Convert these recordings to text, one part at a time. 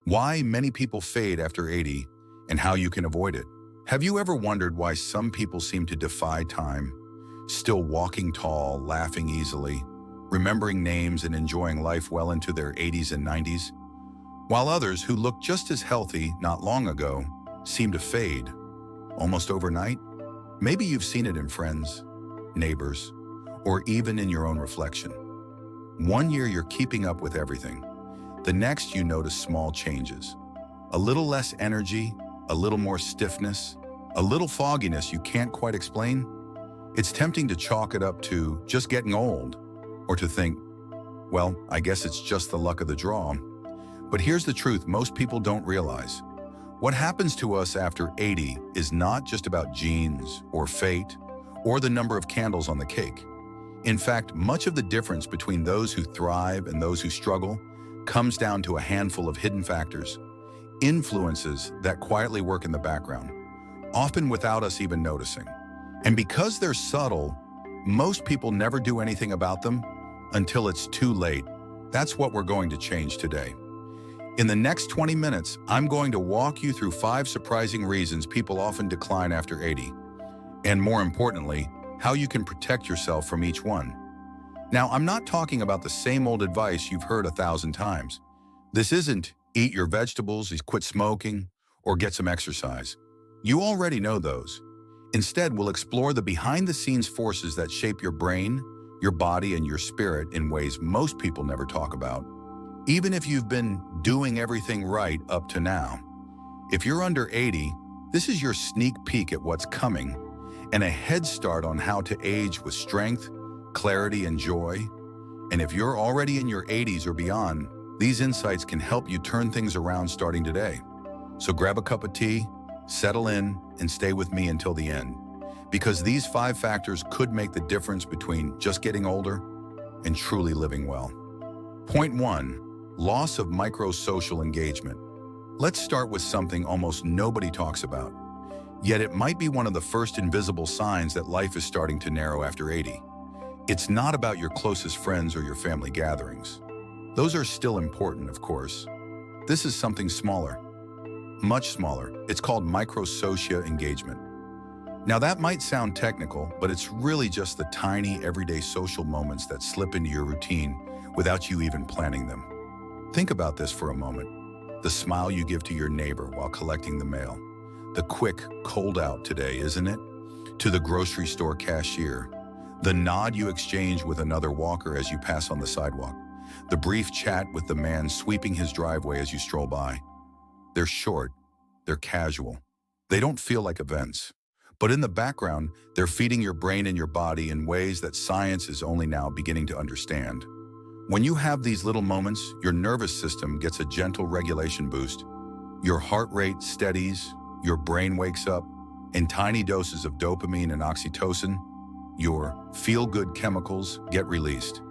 Why many people fade after 80 and how you can avoid it. Have you ever wondered why some people seem to defy time, still walking tall, laughing easily, remembering names and enjoying life well into their 80s and 90s, while others who looked just as healthy not long ago seem to fade almost overnight? Maybe you've seen it in friends, neighbors, or even in your own reflection. One year you're keeping up with everything. The next you notice small changes. A little less energy, a little more stiffness, a little fogginess you can't quite explain. It's tempting to chalk it up to just getting old, or to think, well, I guess it's just the luck of the draw. But here's the truth most people don't realize. What happens to us after 80 is not just about genes or fate or the number of candles on the cake. In fact, much of the difference between those who thrive and those who struggle comes down to a handful of hidden factors, influences that quietly work in the background, often without us even noticing. And because they're subtle, most people never do anything about them until it's too late. That's what we're going to change today. In the next 20 minutes, I'm going to walk you through 5 surprising reasons people often decline after 80, and more importantly, how you can protect yourself from each one. Now, I'm not talking about the same old advice you've heard 1,000 times. This isn't eat your vegetables, quit smoking, or get some exercise. You already know those. Instead, we'll explore the behind-the-scenes forces that shape your brain, your body, and your spirit in ways most people never talk about. Even if you've been doing everything right up to now. If you're under 80, this is your sneak peek at what's coming and a head start on how to age with strength, clarity, and joy. And if you're already in your 80s or beyond, these insights can help you turn things around starting today. So grab a cup of tea, settle in, and stay with me until the end, because these 5 factors could make the difference between just getting older and truly living well. Point 1. Loss of micro-social engagement. Let's start with something almost nobody talks about, yet it might be one of the first invisible signs that life is starting to narrow after 80. It's not about your closest friends or your family gatherings. Those are still important, of course. This is something smaller, much smaller. It's called micro-social engagement. Now that might sound technical, but it's really just the tiny, everyday social moments that slip into your routine without you even planning them. Think about this for a moment. The smile you give to your neighbor while collecting the mail. The quick, cold out today, isn't it? To the grocery store cashier. The nod you exchange with another walker as you pass on the sidewalk. The brief chat with the man sweeping his driveway as you stroll by. They're short, they're casual. They don't feel like events. But in the background, they're feeding your brain and your body in ways that science is only now beginning to understand. When you have these little moments, your nervous system gets a gentle regulation boost. Your heart rate steadies, your brain wakes up, and tiny doses of dopamine and oxytocin, your feel-good chemicals, get released.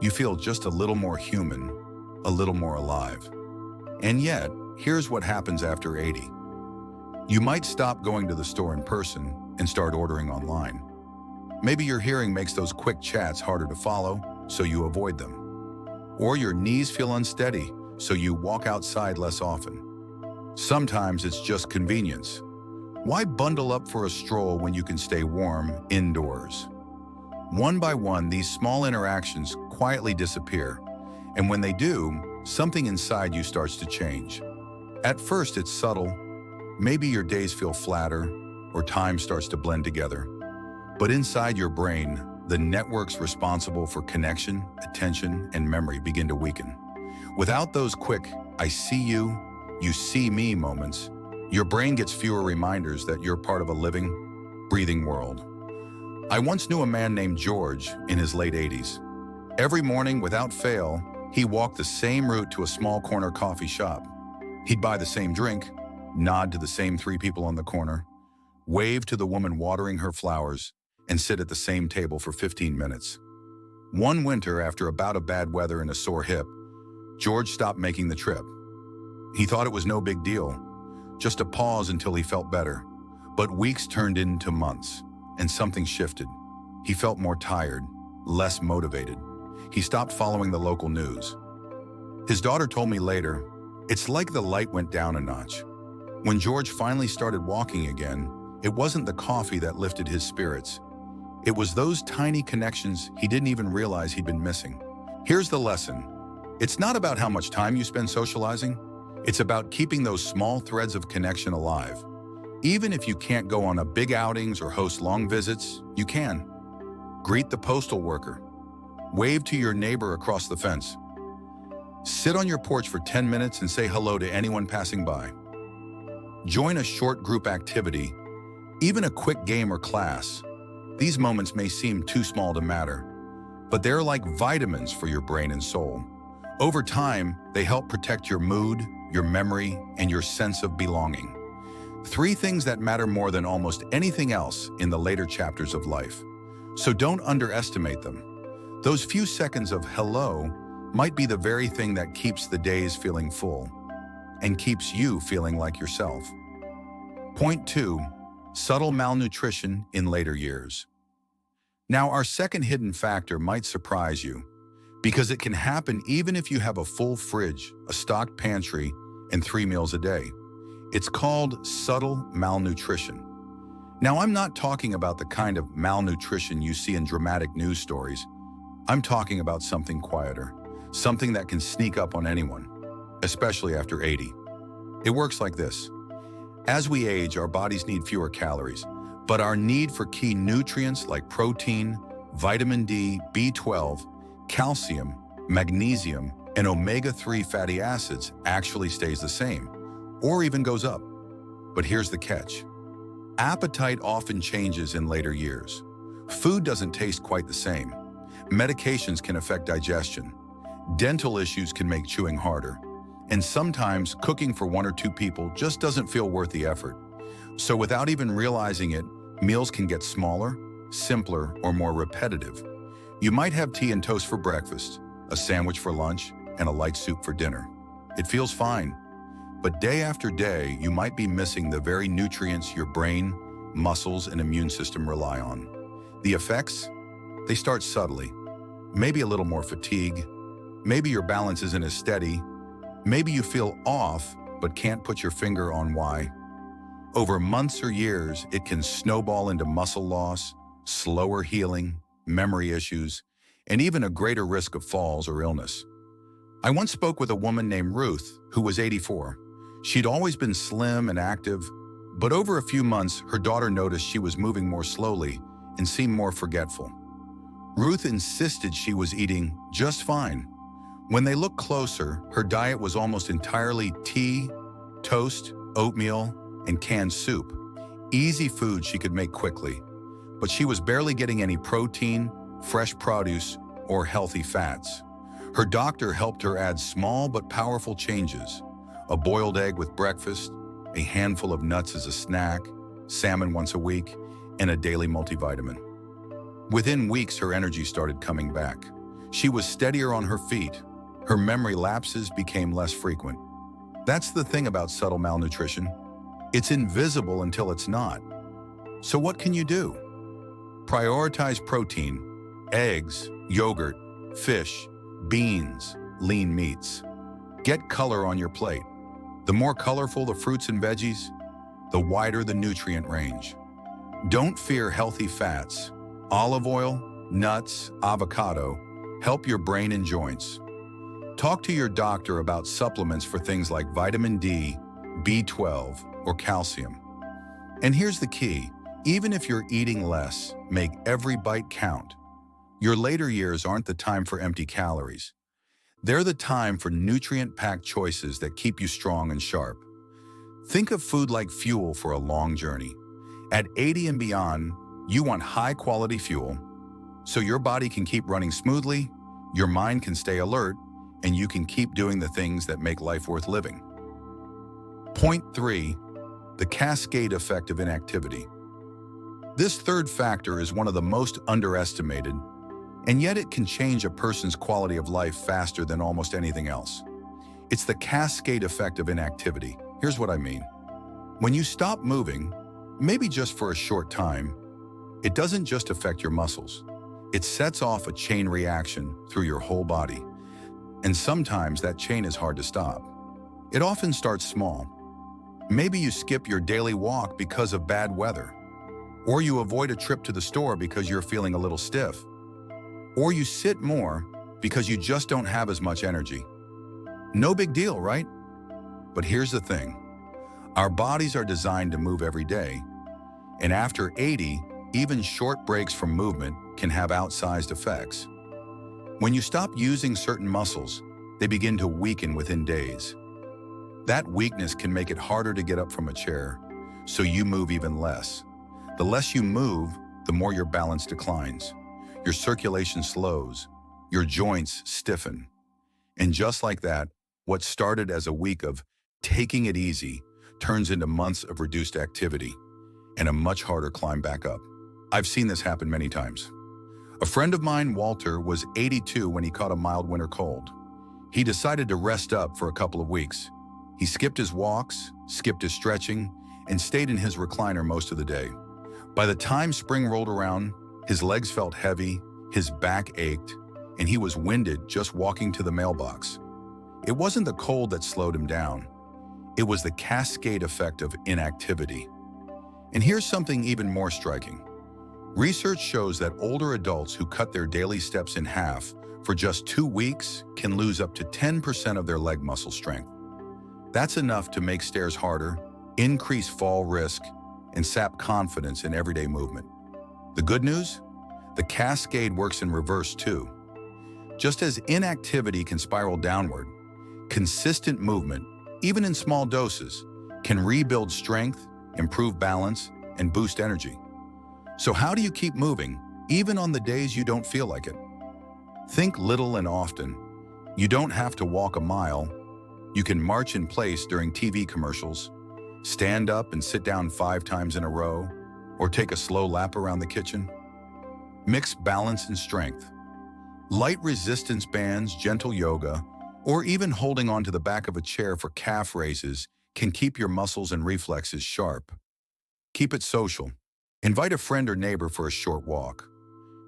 You feel just a little more human, a little more alive. And yet, here's what happens after 80. You might stop going to the store in person and start ordering online. Maybe your hearing makes those quick chats harder to follow, so you avoid them. Or your knees feel unsteady, so you walk outside less often. Sometimes it's just convenience. Why bundle up for a stroll when you can stay warm indoors? One by one, these small interactions quietly disappear, and when they do, something inside you starts to change. At first, it's subtle. Maybe your days feel flatter, or time starts to blend together. But inside your brain, the networks responsible for connection, attention, and memory begin to weaken. Without those quick, I see you, you see me moments, your brain gets fewer reminders that you're part of a living, breathing world. I once knew a man named George in his late 80s. Every morning, without fail, he walked the same route to a small corner coffee shop. He'd buy the same drink, nod to the same 3 people on the corner, wave to the woman watering her flowers, and sit at the same table for 15 minutes. One winter, after a bout of bad weather and a sore hip, George stopped making the trip. He thought it was no big deal, just a pause until he felt better. But weeks turned into months, and something shifted. He felt more tired, less motivated. He stopped following the local news. His daughter told me later, It's like the light went down a notch. When George finally started walking again, it wasn't the coffee that lifted his spirits. It was those tiny connections he didn't even realize he'd been missing. Here's the lesson. It's not about how much time you spend socializing. It's about keeping those small threads of connection alive. Even if you can't go on a big outings or host long visits, you can. Greet the postal worker. Wave to your neighbor across the fence. Sit on your porch for 10 minutes and say hello to anyone passing by. Join a short group activity, even a quick game or class. These moments may seem too small to matter, but they're like vitamins for your brain and soul. Over time, they help protect your mood, your memory, and your sense of belonging. 3 things that matter more than almost anything else in the later chapters of life. So don't underestimate them. Those few seconds of hello might be the very thing that keeps the days feeling full and keeps you feeling like yourself. Point 2, subtle malnutrition in later years. Now, our second hidden factor might surprise you because it can happen even if you have a full fridge, a stocked pantry, and 3 meals a day. It's called subtle malnutrition. Now, I'm not talking about the kind of malnutrition you see in dramatic news stories. I'm talking about something quieter, something that can sneak up on anyone, especially after 80. It works like this. As we age, our bodies need fewer calories, but our need for key nutrients like protein, vitamin D, B12, calcium, magnesium, and omega-3 fatty acids actually stays the same, or even goes up. But here's the catch. Appetite often changes in later years. Food doesn't taste quite the same. Medications can affect digestion. Dental issues can make chewing harder. And sometimes cooking for 1 or 2 people just doesn't feel worth the effort. So without even realizing it, meals can get smaller, simpler, or more repetitive. You might have tea and toast for breakfast, a sandwich for lunch, and a light soup for dinner. It feels fine. But day after day, you might be missing the very nutrients your brain, muscles, and immune system rely on. The effects? They start subtly. Maybe a little more fatigue. Maybe your balance isn't as steady. Maybe you feel off, but can't put your finger on why. Over months or years, it can snowball into muscle loss, slower healing, memory issues, and even a greater risk of falls or illness. I once spoke with a woman named Ruth, who was 84. She'd always been slim and active, but over a few months, her daughter noticed she was moving more slowly and seemed more forgetful. Ruth insisted she was eating just fine. When they looked closer, her diet was almost entirely tea, toast, oatmeal, and canned soup. Easy food she could make quickly, but she was barely getting any protein, fresh produce, or healthy fats. Her doctor helped her add small but powerful changes: a boiled egg with breakfast, a handful of nuts as a snack, salmon once a week, and a daily multivitamin. Within weeks, her energy started coming back. She was steadier on her feet. Her memory lapses became less frequent. That's the thing about subtle malnutrition. It's invisible until it's not. So what can you do? Prioritize protein, eggs, yogurt, fish, beans, lean meats. Get color on your plate. The more colorful the fruits and veggies, the wider the nutrient range. Don't fear healthy fats. Olive oil, nuts, avocado help your brain and joints. Talk to your doctor about supplements for things like vitamin D, B12, or calcium. And here's the key. Even if you're eating less, make every bite count. Your later years aren't the time for empty calories. They're the time for nutrient-packed choices that keep you strong and sharp. Think of food like fuel for a long journey. At 80 and beyond, you want high-quality fuel, so your body can keep running smoothly, your mind can stay alert, and you can keep doing the things that make life worth living. Point 3, the cascade effect of inactivity. This third factor is one of the most underestimated, and yet it can change a person's quality of life faster than almost anything else. It's the cascade effect of inactivity. Here's what I mean. When you stop moving, maybe just for a short time, it doesn't just affect your muscles. It sets off a chain reaction through your whole body. And sometimes that chain is hard to stop. It often starts small. Maybe you skip your daily walk because of bad weather, or you avoid a trip to the store because you're feeling a little stiff, or you sit more because you just don't have as much energy. No big deal, right? But here's the thing. Our bodies are designed to move every day, and after 80, even short breaks from movement can have outsized effects. When you stop using certain muscles, they begin to weaken within days. That weakness can make it harder to get up from a chair, so you move even less. The less you move, the more your balance declines. Your circulation slows, your joints stiffen. And just like that, what started as a week of taking it easy turns into months of reduced activity and a much harder climb back up. I've seen this happen many times. A friend of mine, Walter, was 82 when he caught a mild winter cold. He decided to rest up for a couple of weeks. He skipped his walks, skipped his stretching, and stayed in his recliner most of the day. By the time spring rolled around, his legs felt heavy, his back ached, and he was winded just walking to the mailbox. It wasn't the cold that slowed him down. It was the cascade effect of inactivity. And here's something even more striking. Research shows that older adults who cut their daily steps in half for just 2 weeks can lose up to 10% of their leg muscle strength. That's enough to make stairs harder, increase fall risk, and sap confidence in everyday movement. The good news? The cascade works in reverse too. Just as inactivity can spiral downward, consistent movement, even in small doses, can rebuild strength, improve balance, and boost energy. So how do you keep moving, even on the days you don't feel like it? Think little and often. You don't have to walk a mile. You can march in place during TV commercials, stand up and sit down 5 times in a row, or take a slow lap around the kitchen. Mix balance and strength. Light resistance bands, gentle yoga, or even holding onto the back of a chair for calf raises can keep your muscles and reflexes sharp. Keep it social. Invite a friend or neighbor for a short walk.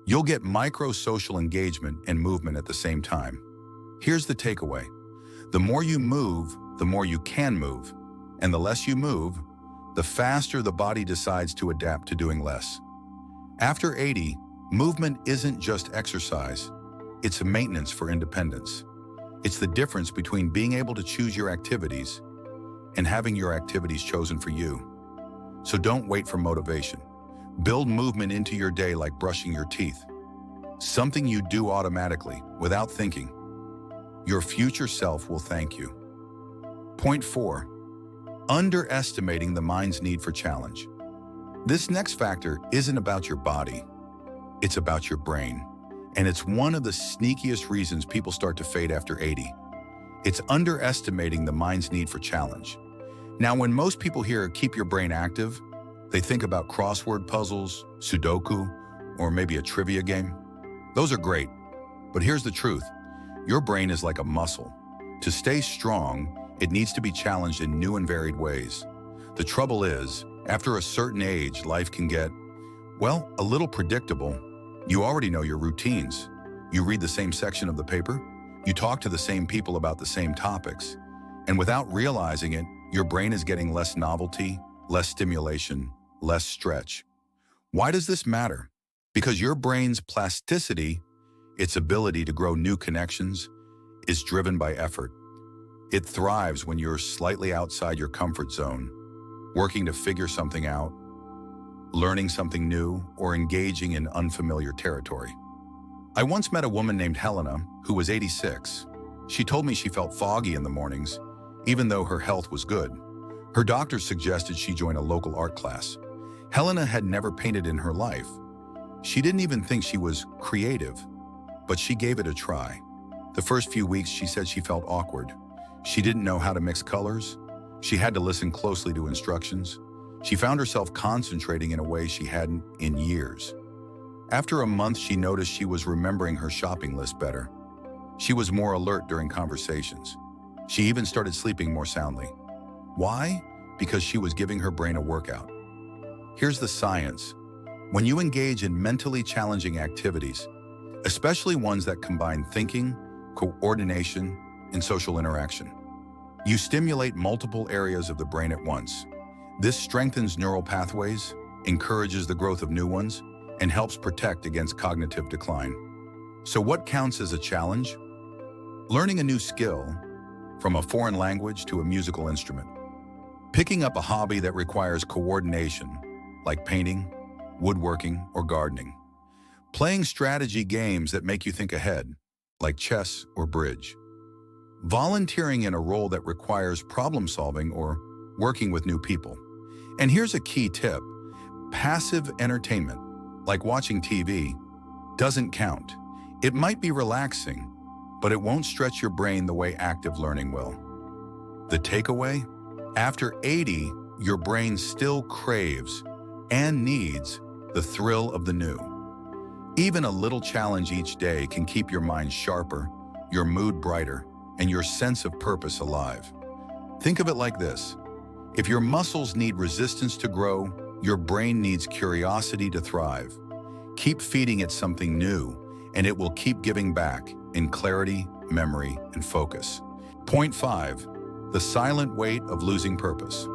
You'll get micro-social engagement and movement at the same time. Here's the takeaway. The more you move, the more you can move. And the less you move, the faster the body decides to adapt to doing less. After 80, movement isn't just exercise. It's a maintenance for independence. It's the difference between being able to choose your activities and having your activities chosen for you. So don't wait for motivation. Build movement into your day like brushing your teeth. Something you do automatically, without thinking. Your future self will thank you. Point 4. Underestimating the mind's need for challenge. This next factor isn't about your body. It's about your brain. And it's one of the sneakiest reasons people start to fade after 80. It's underestimating the mind's need for challenge. Now, when most people hear keep your brain active, they think about crossword puzzles, Sudoku, or maybe a trivia game. Those are great, but here's the truth. Your brain is like a muscle. To stay strong, it needs to be challenged in new and varied ways. The trouble is, after a certain age, life can get, well, a little predictable. You already know your routines. You read the same section of the paper. You talk to the same people about the same topics. And without realizing it, your brain is getting less novelty, less stimulation, less stretch. Why does this matter? Because your brain's plasticity, its ability to grow new connections, is driven by effort. It thrives when you're slightly outside your comfort zone, working to figure something out, learning something new, or engaging in unfamiliar territory. I once met a woman named Helena who was 86. She told me she felt foggy in the mornings, even though her health was good. Her doctor suggested she join a local art class. Helena had never painted in her life. She didn't even think she was creative, but she gave it a try. The first few weeks, she said she felt awkward. She didn't know how to mix colors. She had to listen closely to instructions. She found herself concentrating in a way she hadn't in years. After a month, she noticed she was remembering her shopping list better. She was more alert during conversations. She even started sleeping more soundly. Why? Because she was giving her brain a workout. Here's the science. When you engage in mentally challenging activities, especially ones that combine thinking, coordination, and social interaction, You stimulate multiple areas of the brain at once. This strengthens neural pathways, encourages the growth of new ones, and helps protect against cognitive decline. So what counts as a challenge? Learning a new skill, from a foreign language to a musical instrument. Picking up a hobby that requires coordination, like painting, woodworking, or gardening. Playing strategy games that make you think ahead, like chess or bridge. Volunteering in a role that requires problem solving or working with new people. And here's a key tip. Passive entertainment, like watching TV, doesn't count. It might be relaxing, but it won't stretch your brain the way active learning will. The takeaway? After 80, your brain still craves and needs the thrill of the new. Even a little challenge each day can keep your mind sharper, your mood brighter, and your sense of purpose alive. Think of it like this. If your muscles need resistance to grow, your brain needs curiosity to thrive. Keep feeding it something new, and it will keep giving back in clarity, memory, and focus. Point 5. The silent weight of losing purpose.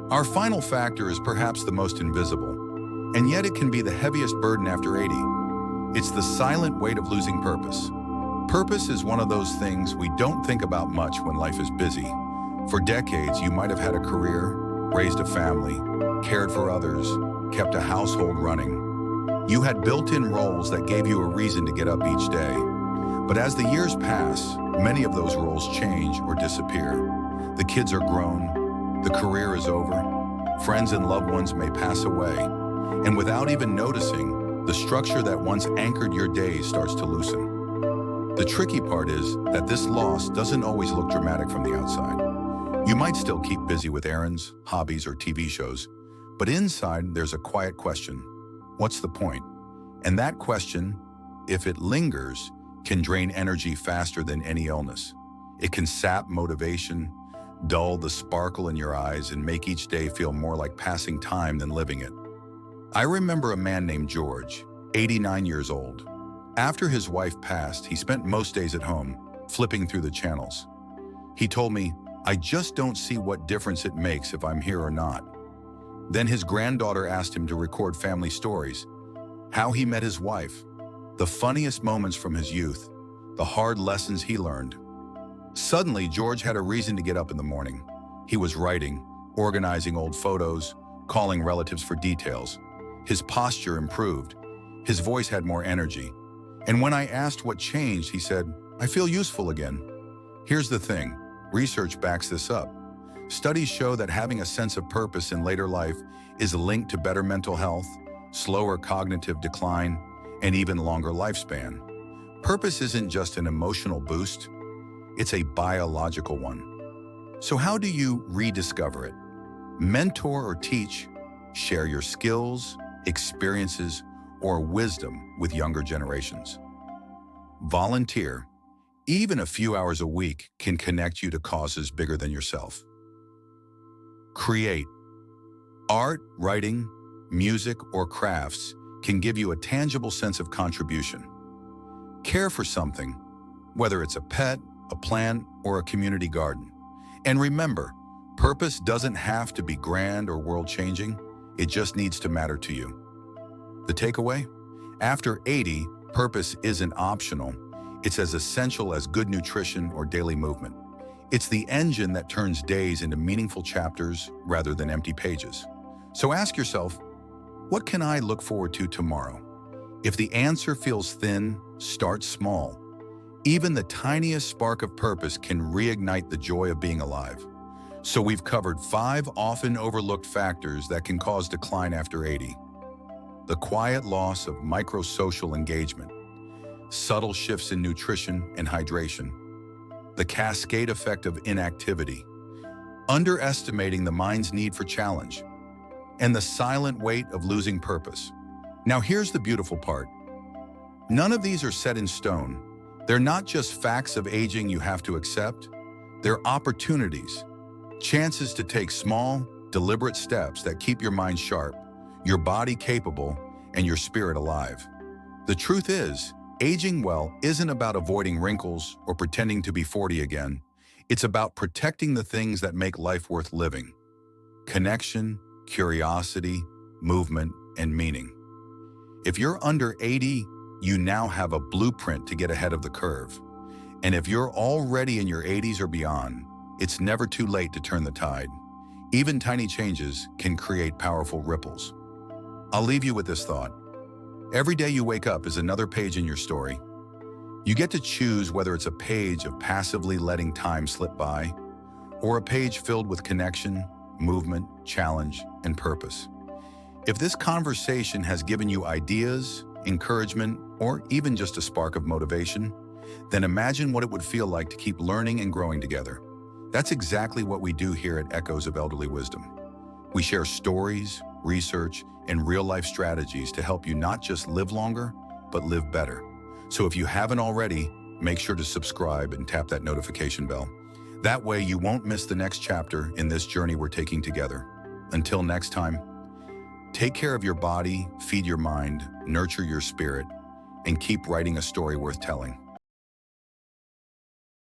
Our final factor is perhaps the most invisible, and yet it can be the heaviest burden after 80. It's the silent weight of losing purpose. Purpose is one of those things we don't think about much when life is busy. For decades, you might have had a career, raised a family, cared for others, kept a household running. You had built-in roles that gave you a reason to get up each day. But as the years pass, many of those roles change or disappear. The kids are grown, the career is over, friends and loved ones may pass away, and without even noticing, the structure that once anchored your days starts to loosen. The tricky part is that this loss doesn't always look dramatic from the outside. You might still keep busy with errands, hobbies, or TV shows, but inside there's a quiet question. What's the point? And that question, if it lingers, can drain energy faster than any illness. It can sap motivation, dull the sparkle in your eyes, and make each day feel more like passing time than living it. I remember a man named George, 89 years old. After his wife passed, he spent most days at home, flipping through the channels. He told me, "I just don't see what difference it makes if I'm here or not." Then his granddaughter asked him to record family stories, how he met his wife, the funniest moments from his youth, the hard lessons he learned. Suddenly, George had a reason to get up in the morning. He was writing, organizing old photos, calling relatives for details. His posture improved. His voice had more energy. And when I asked what changed, he said, "I feel useful again." Here's the thing, research backs this up. Studies show that having a sense of purpose in later life is linked to better mental health, slower cognitive decline, and even longer lifespan. Purpose isn't just an emotional boost, it's a biological one. So how do you rediscover it? Mentor or teach, share your skills, experiences, or wisdom with younger generations. Volunteer. Even a few hours a week can connect you to causes bigger than yourself. Create. Art, writing, music, or crafts can give you a tangible sense of contribution. Care for something, whether it's a pet, a plant, or a community garden. And remember, purpose doesn't have to be grand or world-changing. It just needs to matter to you. The takeaway? After 80, purpose isn't optional. It's as essential as good nutrition or daily movement. It's the engine that turns days into meaningful chapters rather than empty pages. So ask yourself, what can I look forward to tomorrow? If the answer feels thin, start small. Even the tiniest spark of purpose can reignite the joy of being alive. So we've covered 5 often overlooked factors that can cause decline after 80. The quiet loss of microsocial engagement, subtle shifts in nutrition and hydration, the cascade effect of inactivity, underestimating the mind's need for challenge, and the silent weight of losing purpose. Now here's the beautiful part. None of these are set in stone. They're not just facts of aging you have to accept. They're opportunities, chances to take small, deliberate steps that keep your mind sharp, your body capable, and your spirit alive. The truth is, aging well isn't about avoiding wrinkles or pretending to be 40 again. It's about protecting the things that make life worth living: connection, curiosity, movement, and meaning. If you're under 80, you now have a blueprint to get ahead of the curve. And if you're already in your 80s or beyond, it's never too late to turn the tide. Even tiny changes can create powerful ripples. I'll leave you with this thought. Every day you wake up is another page in your story. You get to choose whether it's a page of passively letting time slip by, or a page filled with connection, movement, challenge, and purpose. If this conversation has given you ideas, encouragement, or even just a spark of motivation, then imagine what it would feel like to keep learning and growing together. That's exactly what we do here at Echoes of Elderly Wisdom. We share stories, research, and real-life strategies to help you not just live longer, but live better. So if you haven't already, make sure to subscribe and tap that notification bell. That way you won't miss the next chapter in this journey we're taking together. Until next time, take care of your body, feed your mind, nurture your spirit, and keep writing a story worth telling.